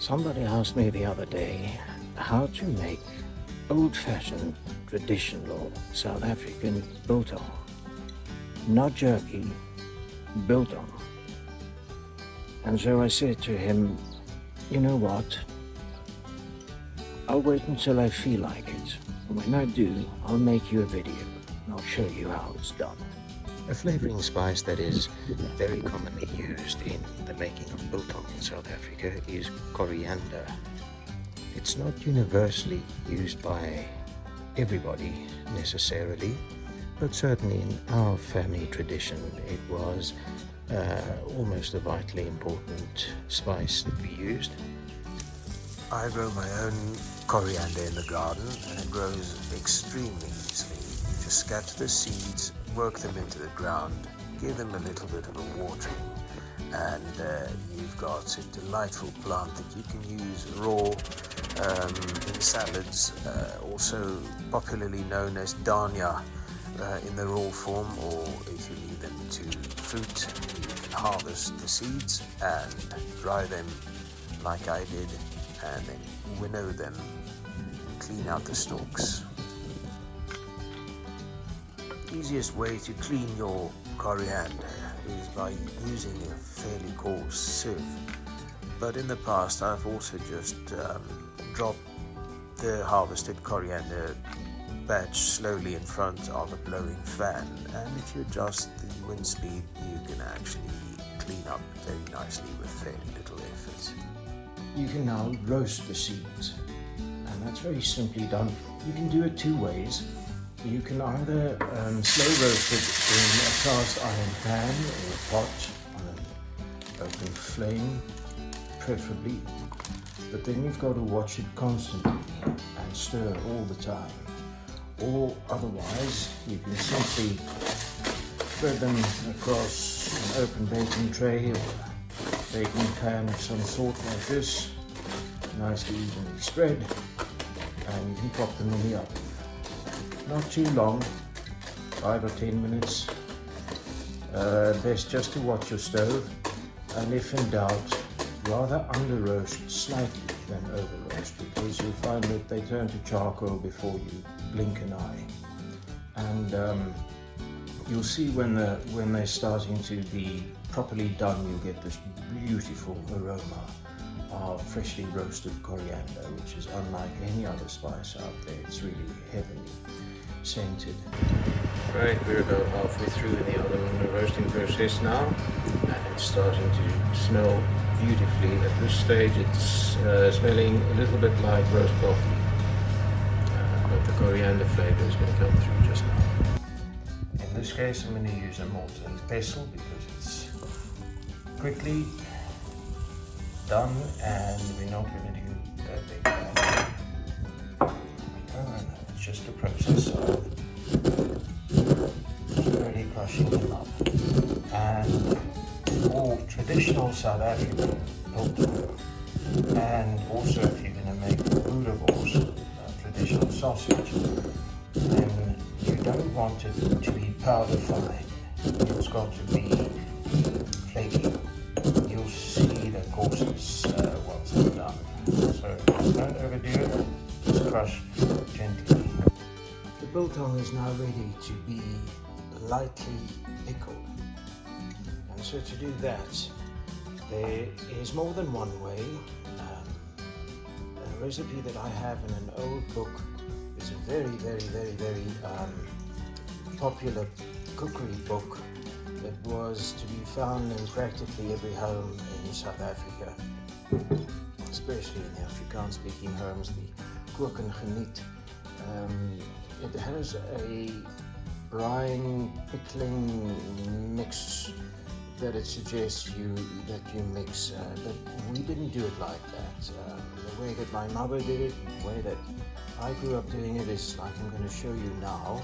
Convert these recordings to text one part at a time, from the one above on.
Somebody asked me the other day how to make old-fashioned, traditional South African biltong. Not jerky, biltong. And so I said to him, you know what? I'll wait until I feel like it. And when I do, I'll make you a video and I'll show you how it's done. A flavoring spice that is very commonly used in the making of biltong in South Africa is coriander. It's not universally used by everybody necessarily, but certainly in our family tradition it was almost a vitally important spice that we used. I grow my own coriander in the garden and it grows extremely easily. You just scatter the seeds, work them into the ground, give them a little bit of a watering, and you've got a delightful plant that you can use raw in salads, also popularly known as dania in the raw form, or if you need them to fruit, you can harvest the seeds and dry them like I did, and then winnow them, clean out the stalks. The easiest way to clean your coriander is by using a fairly coarse sieve, but in the past I've also just dropped the harvested coriander batch slowly in front of a blowing fan, and if you adjust the wind speed you can actually clean up very nicely with fairly little effort. You can now roast the seeds, and that's very simply done. You can do it two ways. You can either slow roast it in a cast iron pan or pot on an open flame, preferably, but then you've got to watch it constantly and stir all the time. Or otherwise, you can simply spread them across an open baking tray or baking pan of some sort like this, nicely evenly spread, and you can pop them in the oven. Not too long, 5 or 10 minutes. Best just to watch your stove, and if in doubt, rather under roast slightly than over roast, because you'll find that they turn to charcoal before you blink an eye. And you'll see when they're starting to be properly done, you'll get this beautiful aroma of freshly roasted coriander, which is unlike any other spice out there. It's really heavenly scented. Right, we're about halfway through in the oven roasting process now, and it's starting to smell beautifully. At this stage it's smelling a little bit like roast coffee, but the coriander flavour is going to come through just now. In this case I'm going to use a mortar and pestle because it's quickly done and we're not going to do a big bang. It's just a process of slowly crushing them up. And for traditional South African biltong, and also if you're going to make boerewors, traditional sausage, then you don't want it to be powder fine. It's got to be flaky. You'll see the coarseness once it's done. So don't overdo it, just crush gently. The biltong is now ready to be lightly pickled. And so to do that, there is more than one way. A recipe that I have in an old book is a very popular cookery book that was to be found in practically every home in South Africa, especially in the Afrikaans-speaking homes, the kook en geniet. It has a brine pickling mix that it suggests that you mix, but we didn't do it like that. The way that my mother did it, the way that I grew up doing it is like I'm going to show you now.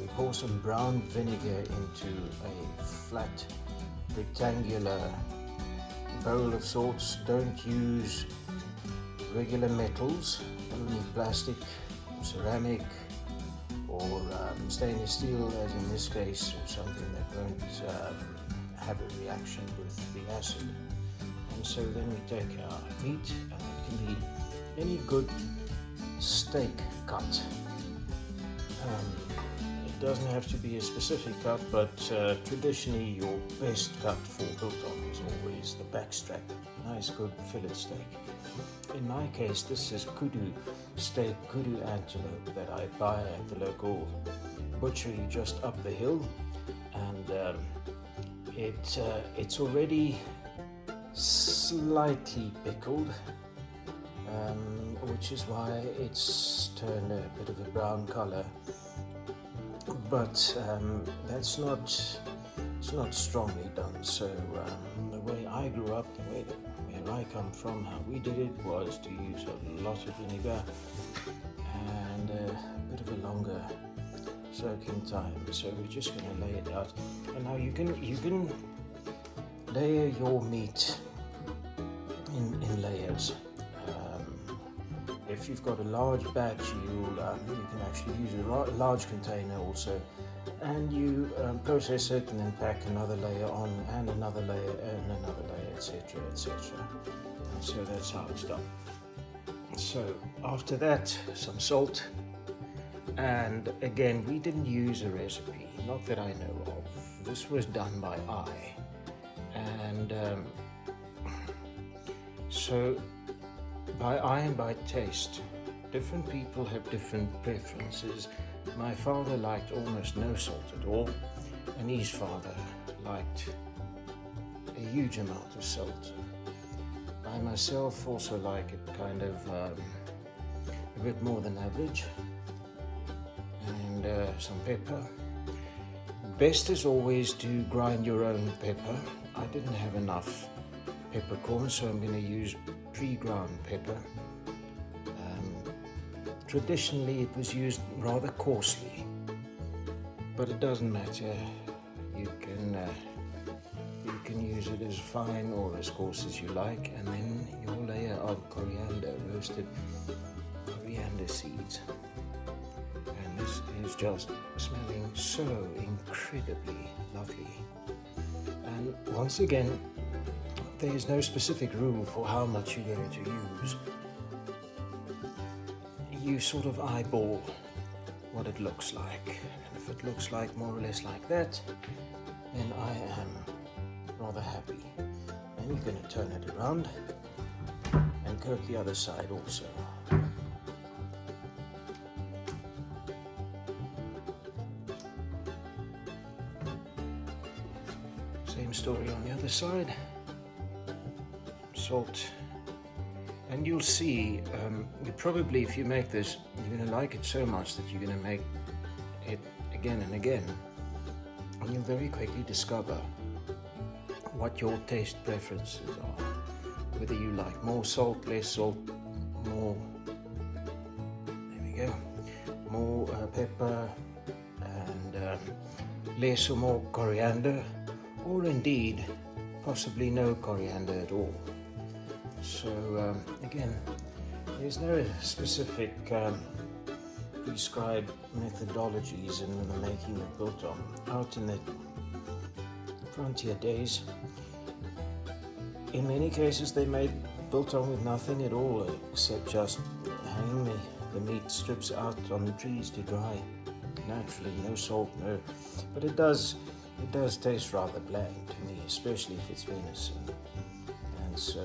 We pour some brown vinegar into a flat rectangular bowl of sorts. Don't use regular metals, only plastic, ceramic, or stainless steel, as in this case, or something that won't have a reaction with the acid. And so then we take our meat, and it can be any good steak cut. It doesn't have to be a specific cut, but traditionally your best cut for biltong is always the backstrap. Nice good fillet steak. In my case, this is kudu steak, kudu antelope that I buy at the local butchery just up the hill, and it's already slightly pickled, which is why it's turned a bit of a brown color. But it's not strongly done. So the way I grew up, where I come from, how we did it was to use a lot of vinegar and a bit of a longer soaking time. So we're just going to lay it out, and now you can layer your meat in layers. If you've got a large batch, you can actually use a large container also, and you process it and then pack another layer on, and another layer, and another layer, etc., etc. And so that's how it's done. So after that, some salt, and again, we didn't use a recipe, not that I know of. This was done by eye, and so by eye and by taste. Different people have different preferences. My father liked almost no salt at all, and his father liked a huge amount of salt. I myself also like it kind of a bit more than average, and some pepper. Best is always to grind your own pepper. I didn't have enough peppercorn, so I'm going to use pre-ground pepper. Traditionally it was used rather coarsely, but it doesn't matter. You can use it as fine or as coarse as you like, and then your layer of coriander, roasted coriander seeds. And this is just smelling so incredibly lovely. And once again, there is no specific rule for how much you're going to use. You sort of eyeball what it looks like, and if it looks like more or less like that, then I am rather happy. And you're going to turn it around and coat the other side also. Same story on the other side. Salt, and you'll see, you probably, if you make this, you're going to like it so much that you're going to make it again and again, and you'll very quickly discover what your taste preferences are, whether you like more salt, less salt, more, there we go, more pepper, and less or more coriander, or indeed possibly no coriander at all. So again, there's no specific prescribed methodologies in the making of biltong. Out in the frontier days, in many cases they made biltong with nothing at all except just hanging the meat strips out on the trees to dry naturally, no salt, no. But it does taste rather bland to me, especially if it's venison. And so,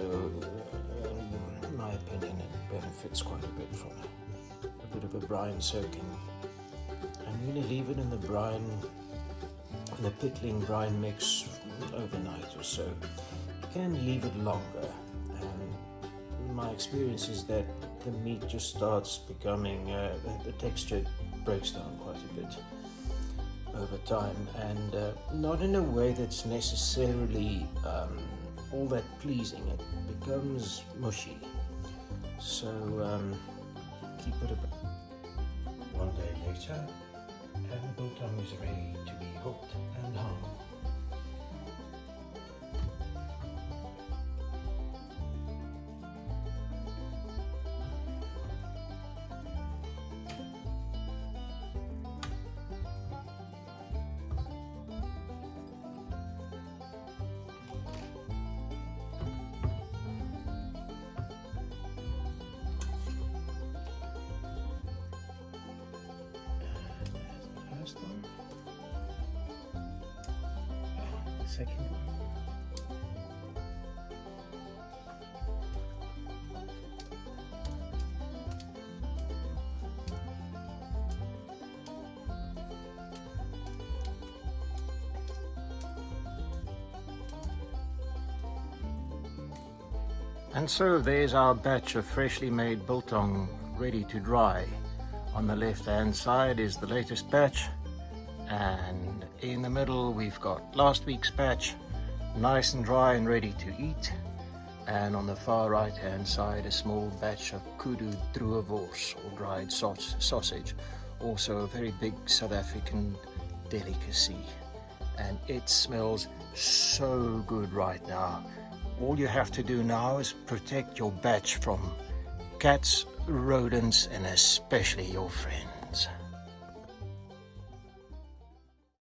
in my opinion, it benefits quite a bit from a bit of a brine soaking. I'm going to leave it in the brine, in the pickling brine mix overnight or so. You can leave it longer, and my experience is that the meat just starts becoming, the texture breaks down quite a bit over time, and not in a way that's necessarily all that pleasing. It becomes mushy. So keep it about. One day later, and the biltong is ready to be hooked and hung. second one. And so there's our batch of freshly made biltong ready to dry. On the left hand side is the latest batch, and in the middle we've got last week's batch, nice and dry and ready to eat. And on the far right hand side a small batch of kudu druiwors, or dried sausage, also a very big South African delicacy, and it smells so good right now. All you have to do now is protect your batch from cats, rodents, and especially your friends.